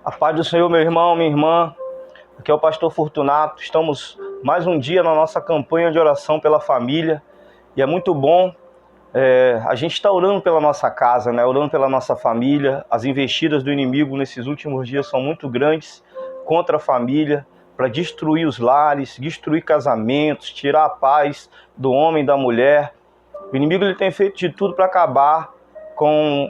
A paz do Senhor, meu irmão, minha irmã. Aqui é o pastor Fortunato. Estamos mais um dia na nossa campanha de oração pela família. E é muito bom a gente estar orando pela nossa casa, né? Orando pela nossa família. As investidas do inimigo nesses últimos dias são muito grandes contra a família, para destruir os lares, destruir casamentos, tirar a paz do homem e da mulher. O inimigo ele tem feito de tudo para acabar com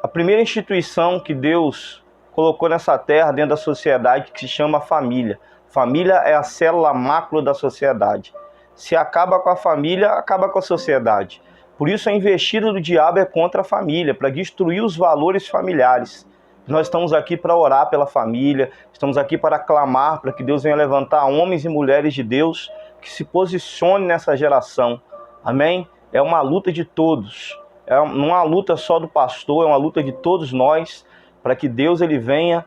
a primeira instituição que Deus colocou nessa terra, dentro da sociedade, que se chama família. Família é a célula mácula da sociedade. Se acaba com a família, acaba com a sociedade. Por isso a investida do diabo é contra a família, para destruir os valores familiares. Nós estamos aqui para orar pela família, estamos aqui para clamar para que Deus venha levantar homens e mulheres de Deus que se posicionem nessa geração. Amém? É uma luta de todos. Não é uma luta só do pastor, é uma luta de todos nós, para que Deus ele venha,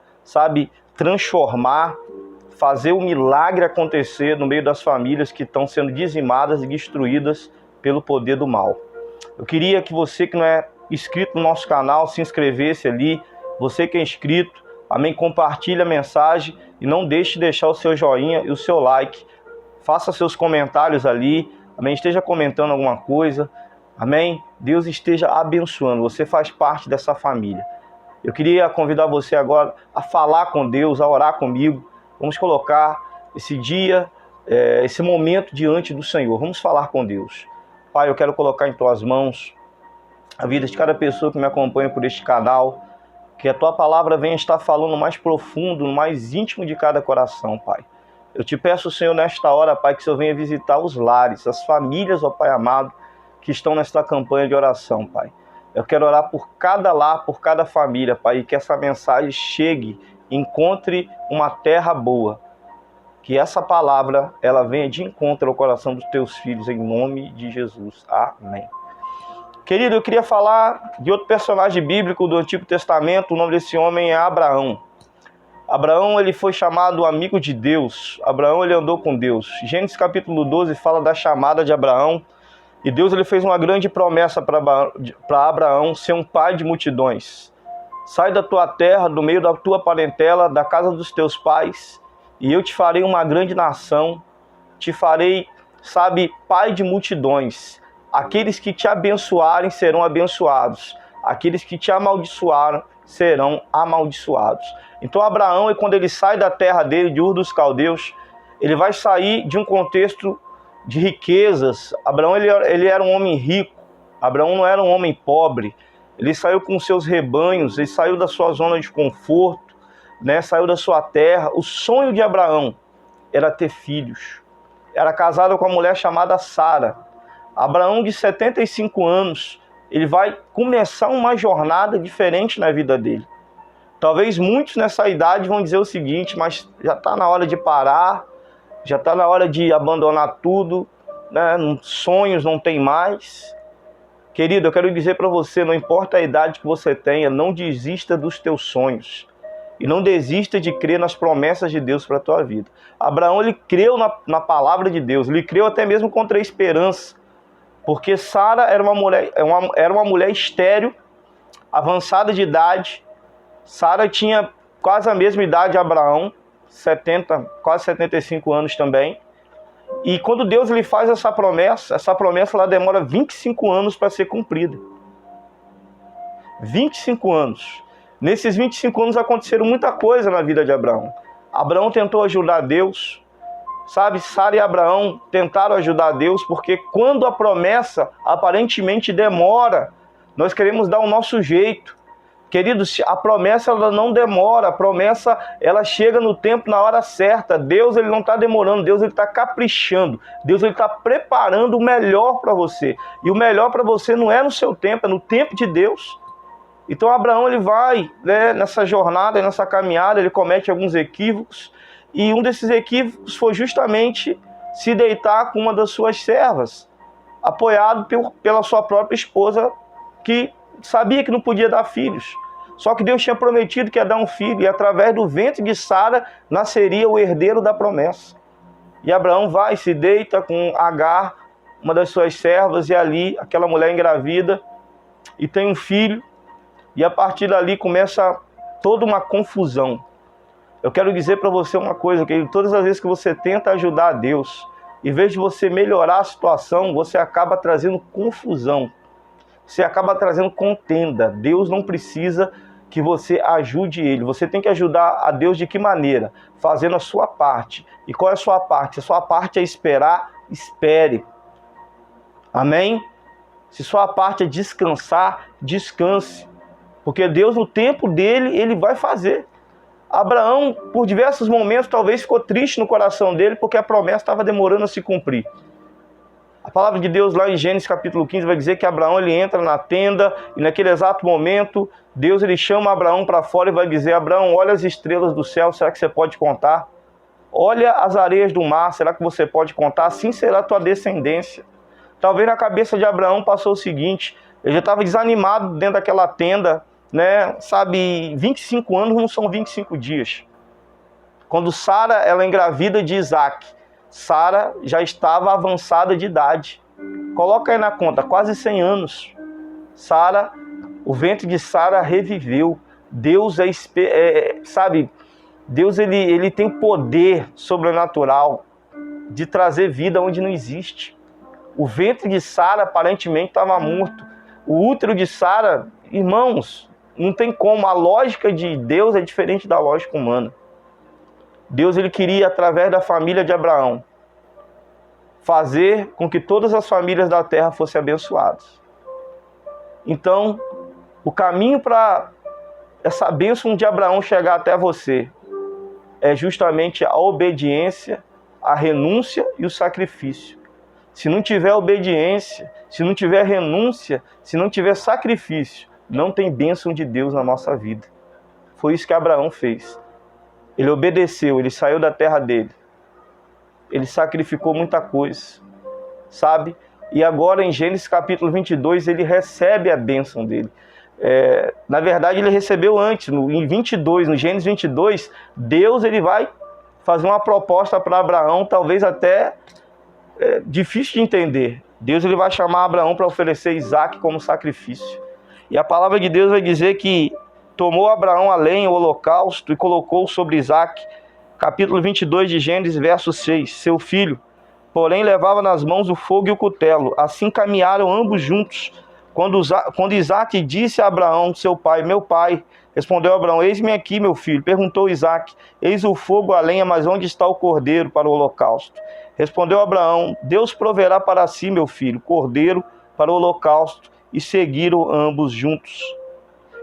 transformar, fazer o milagre acontecer no meio das famílias que estão sendo dizimadas e destruídas pelo poder do mal. Eu queria que você que não é inscrito no nosso canal, se inscrevesse ali. Você que é inscrito, amém, compartilhe a mensagem e não deixe de deixar o seu joinha e o seu like. Faça seus comentários ali, amém, esteja comentando alguma coisa, amém. Deus esteja abençoando, você faz parte dessa família. Eu queria convidar você agora a falar com Deus, a orar comigo. Vamos colocar esse dia, esse momento diante do Senhor. Vamos falar com Deus. Pai, eu quero colocar em tuas mãos a vida de cada pessoa que me acompanha por este canal. Que a tua palavra venha estar falando mais profundo, mais íntimo de cada coração, Pai. Eu te peço, Senhor, nesta hora, Pai, que o Senhor venha visitar os lares, as famílias, ó Pai amado, que estão nesta campanha de oração, Pai. Eu quero orar por cada lar, por cada família, Pai, e que essa mensagem chegue, encontre uma terra boa. Que essa palavra, ela venha de encontro ao coração dos teus filhos, em nome de Jesus. Amém. Querido, eu queria falar de outro personagem bíblico do Antigo Testamento. O nome desse homem é Abraão. Abraão, ele foi chamado amigo de Deus. Abraão, ele andou com Deus. Gênesis capítulo 12 fala da chamada de Abraão. E Deus ele fez uma grande promessa para Abraão ser um pai de multidões. Sai da tua terra, do meio da tua parentela, da casa dos teus pais, e eu te farei uma grande nação. Te farei, pai de multidões. Aqueles que te abençoarem serão abençoados. Aqueles que te amaldiçoaram serão amaldiçoados. Então Abraão, quando ele sai da terra dele, de Ur dos Caldeus, ele vai sair de um contexto de riquezas. Abraão ele era um homem rico. Abraão não era um homem pobre. Ele saiu com seus rebanhos, ele saiu da sua zona de conforto, né? Saiu da sua terra. O sonho de Abraão era ter filhos. Era casado com uma mulher chamada Sara. Abraão, de 75 anos, ele vai começar uma jornada diferente na vida dele. Talvez muitos nessa idade vão dizer o seguinte: mas já está na hora de parar, já está na hora de abandonar tudo, né? Sonhos não tem mais. Querido, eu quero dizer para você, não importa a idade que você tenha, não desista dos teus sonhos. E não desista de crer nas promessas de Deus para a tua vida. Abraão, ele creu na palavra de Deus, ele creu até mesmo contra a esperança. Porque Sara era uma mulher estéril, avançada de idade. Sara tinha quase a mesma idade de Abraão, quase 75 anos também. E quando Deus lhe faz essa promessa ela demora 25 anos para ser cumprida. 25 anos. Nesses 25 anos aconteceram muita coisa na vida de Abraão. Abraão tentou ajudar Deus. Sara e Abraão tentaram ajudar Deus, porque quando a promessa aparentemente demora, nós queremos dar o nosso jeito. Queridos, a promessa ela não demora, a promessa ela chega no tempo, na hora certa. Deus ele não está demorando, Deus ele está caprichando, Deus ele está preparando o melhor para você. E o melhor para você não é no seu tempo, é no tempo de Deus. Então Abraão ele vai, né, nessa jornada, nessa caminhada, ele comete alguns equívocos. E um desses equívocos foi justamente se deitar com uma das suas servas, apoiado pela sua própria esposa, que sabia que não podia dar filhos. Só que Deus tinha prometido que ia dar um filho, e através do ventre de Sara nasceria o herdeiro da promessa. E Abraão vai, se deita com Agar, uma das suas servas, e ali aquela mulher engravida e tem um filho. E a partir dali começa toda uma confusão. Eu quero dizer para você uma coisa, que todas as vezes que você tenta ajudar a Deus, em vez de você melhorar a situação, você acaba trazendo confusão. Você acaba trazendo contenda. Deus não precisa que você ajude Ele. Você tem que ajudar a Deus de que maneira? Fazendo a sua parte. E qual é a sua parte? A sua parte é esperar, espere. Amém? Se sua parte é descansar, descanse. Porque Deus, no tempo dele, Ele vai fazer. Abraão, por diversos momentos, talvez ficou triste no coração dele, porque a promessa estava demorando a se cumprir. A palavra de Deus lá em Gênesis capítulo 15 vai dizer que Abraão ele entra na tenda e naquele exato momento Deus ele chama Abraão para fora e vai dizer: Abraão, olha as estrelas do céu, será que você pode contar? Olha as areias do mar, será que você pode contar? Assim será a tua descendência. Talvez na cabeça de Abraão passou o seguinte: ele já estava desanimado dentro daquela tenda, né? Sabe, 25 anos não são 25 dias. Quando Sara ela engravida de Isaac, Sara já estava avançada de idade. Coloca aí na conta, quase 100 anos. Sara, o ventre de Sara reviveu. Deus Deus ele tem poder sobrenatural de trazer vida onde não existe. O ventre de Sara aparentemente estava morto. O útero de Sara, irmãos, não tem como. A lógica de Deus é diferente da lógica humana. Deus ele queria, através da família de Abraão, fazer com que todas as famílias da terra fossem abençoadas. Então, o caminho para essa bênção de Abraão chegar até você é justamente a obediência, a renúncia e o sacrifício. Se não tiver obediência, se não tiver renúncia, se não tiver sacrifício, não tem bênção de Deus na nossa vida. Foi isso que Abraão fez. Ele obedeceu, ele saiu da terra dele. Ele sacrificou muita coisa, sabe? E agora em Gênesis capítulo 22, ele recebe a bênção dele. Na verdade, ele recebeu antes, em 22, no Gênesis 22, Deus ele vai fazer uma proposta para Abraão, talvez até difícil de entender. Deus ele vai chamar Abraão para oferecer Isaac como sacrifício. E a palavra de Deus vai dizer que tomou Abraão a lenha, o holocausto, e colocou sobre Isaac. Capítulo 22 de Gênesis, verso 6. Seu filho, porém, levava nas mãos o fogo e o cutelo. Assim caminharam ambos juntos. Quando Isaac disse a Abraão, seu pai: meu pai, respondeu Abraão: eis-me aqui, meu filho. Perguntou Isaac: eis o fogo, a lenha, mas onde está o cordeiro para o holocausto? Respondeu Abraão: Deus proverá para si, meu filho, cordeiro para o holocausto. E seguiram ambos juntos.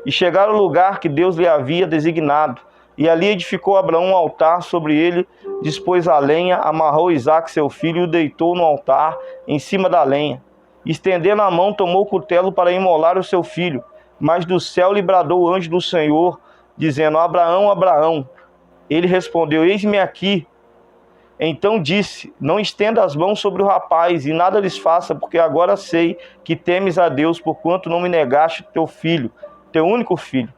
E chegaram ao lugar que Deus lhe havia designado. E ali edificou Abraão um altar, sobre ele dispôs a lenha, amarrou Isaac, seu filho, e o deitou no altar, em cima da lenha. Estendendo a mão, tomou o cutelo para imolar o seu filho. Mas do céu lhe bradou o anjo do Senhor, dizendo: Abraão, Abraão. Ele respondeu: eis-me aqui. Então disse: não estenda as mãos sobre o rapaz, e nada lhes faça, porque agora sei que temes a Deus, porquanto não me negaste teu filho, teu único filho.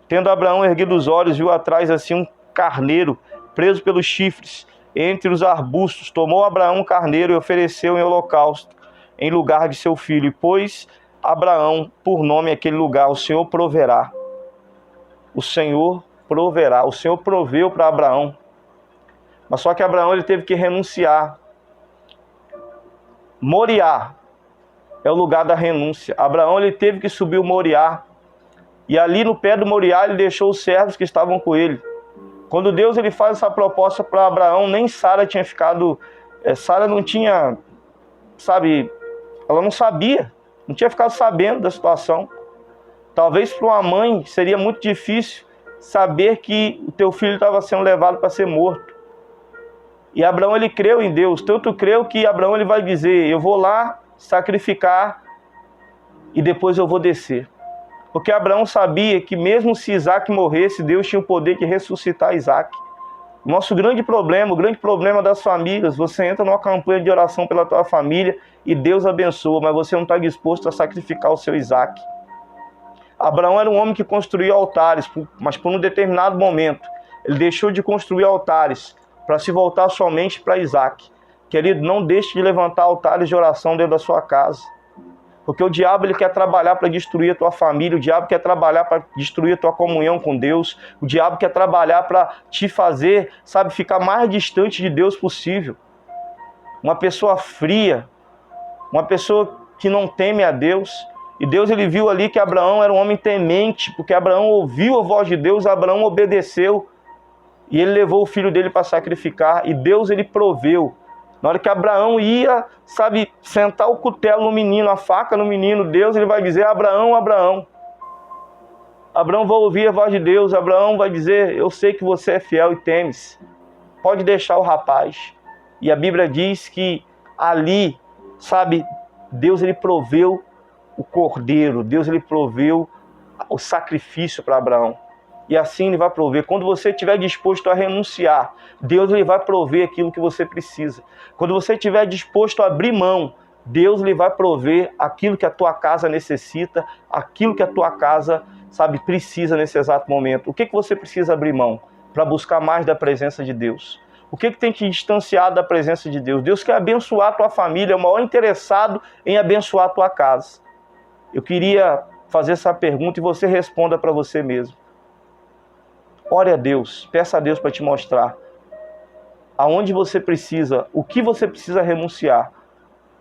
Tendo Abraão erguido os olhos, viu atrás assim um carneiro, preso pelos chifres, entre os arbustos. Tomou Abraão o carneiro e ofereceu em holocausto, em lugar de seu filho. E pôs Abraão por nome aquele lugar: o Senhor proverá. O Senhor proverá. O Senhor proveu para Abraão. Mas só que Abraão ele teve que renunciar. Moriá é o lugar da renúncia. Abraão ele teve que subir o Moriá. E ali no pé do Moriá ele deixou os servos que estavam com ele. Quando Deus ele faz essa proposta para Abraão, nem Sara tinha ficado... Sara não tinha... ela não sabia. Não tinha ficado sabendo da situação. Talvez para uma mãe seria muito difícil saber que o teu filho estava sendo levado para ser morto. E Abraão ele creu em Deus. Tanto creu que Abraão ele vai dizer: eu vou lá sacrificar e depois eu vou descer. Porque Abraão sabia que mesmo se Isaac morresse, Deus tinha o poder de ressuscitar Isaac. O nosso grande problema, o grande problema das famílias, você entra numa campanha de oração pela tua família e Deus abençoa, mas você não está disposto a sacrificar o seu Isaac. Abraão era um homem que construía altares, mas por um determinado momento ele deixou de construir altares para se voltar somente para Isaac. Querido, não deixe de levantar altares de oração dentro da sua casa. Porque o diabo ele quer trabalhar para destruir a tua família, o diabo quer trabalhar para destruir a tua comunhão com Deus, o diabo quer trabalhar para te fazer, sabe, ficar mais distante de Deus possível. Uma pessoa fria, uma pessoa que não teme a Deus. E Deus ele viu ali que Abraão era um homem temente, porque Abraão ouviu a voz de Deus, Abraão obedeceu. E ele levou o filho dele para sacrificar, e Deus ele proveu. Na hora que Abraão ia, sabe, sentar o cutelo no menino, a faca no menino, Deus ele vai dizer: Abraão, Abraão. Abraão vai ouvir a voz de Deus, Abraão vai dizer: eu sei que você é fiel e temes. Pode deixar o rapaz. E a Bíblia diz que ali, sabe, Deus ele proveu o cordeiro, Deus ele proveu o sacrifício para Abraão. E assim ele vai prover. Quando você estiver disposto a renunciar, Deus ele vai prover aquilo que você precisa. Quando você estiver disposto a abrir mão, Deus ele vai prover aquilo que a tua casa necessita, aquilo que a tua casa, sabe, precisa nesse exato momento. O que você precisa abrir mão para buscar mais da presença de Deus? O que tem te distanciado da presença de Deus? Deus quer abençoar a tua família, é o maior interessado em abençoar a tua casa. Eu queria fazer essa pergunta e você responda para você mesmo. Ore a Deus, peça a Deus para te mostrar aonde você precisa, o que você precisa renunciar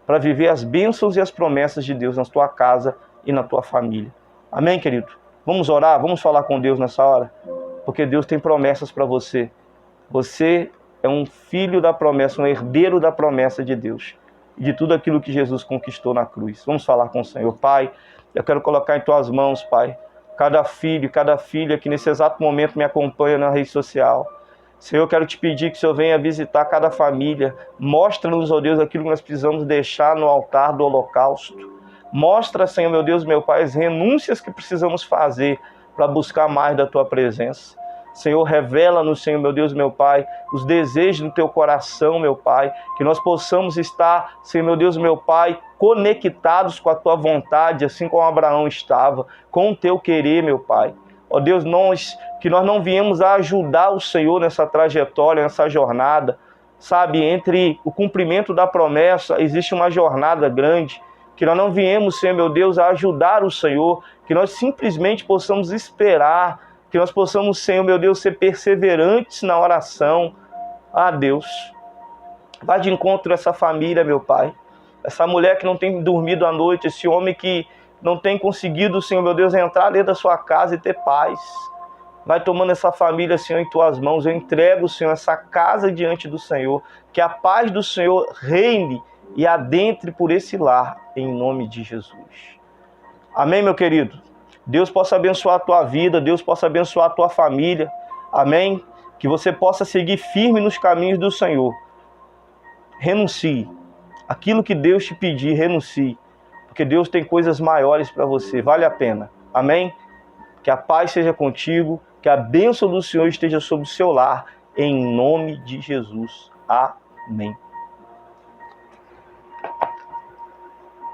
para viver as bênçãos e as promessas de Deus na tua casa e na tua família. Amém, querido? Vamos orar, vamos falar com Deus nessa hora? Porque Deus tem promessas para você. Você é um filho da promessa, um herdeiro da promessa de Deus. E de tudo aquilo que Jesus conquistou na cruz. Vamos falar com o Senhor. Pai, eu quero colocar em tuas mãos, Pai, cada filho, cada filha que nesse exato momento me acompanha na rede social. Senhor, eu quero te pedir que o Senhor venha visitar cada família. Mostra-nos, ó Deus, aquilo que nós precisamos deixar no altar do holocausto. Mostra, Senhor, meu Deus, meu Pai, as renúncias que precisamos fazer para buscar mais da Tua presença. Senhor, revela-nos, Senhor, meu Deus, meu Pai, os desejos do Teu coração, meu Pai, que nós possamos estar, Senhor, meu Deus, meu Pai, conectados com a Tua vontade, assim como Abraão estava, com o Teu querer, meu Pai. Ó Deus, que nós não viemos a ajudar o Senhor nessa trajetória, nessa jornada, sabe, entre o cumprimento da promessa, existe uma jornada grande, que nós não viemos, Senhor, meu Deus, a ajudar o Senhor, que nós simplesmente possamos esperar, que nós possamos, Senhor, meu Deus, ser perseverantes na oração. Ah, Deus, vá de encontro a essa família, meu Pai, essa mulher que não tem dormido à noite, esse homem que não tem conseguido, Senhor, meu Deus, entrar dentro da sua casa e ter paz. Vai tomando essa família, Senhor, em Tuas mãos. Eu entrego, Senhor, essa casa diante do Senhor. Que a paz do Senhor reine e adentre por esse lar, em nome de Jesus. Amém, meu querido? Deus possa abençoar a tua vida, Deus possa abençoar a tua família. Amém? Que você possa seguir firme nos caminhos do Senhor. Renuncie. Aquilo que Deus te pedir, renuncie. Porque Deus tem coisas maiores para você. Vale a pena. Amém? Que a paz seja contigo. Que a bênção do Senhor esteja sobre o seu lar. Em nome de Jesus. Amém.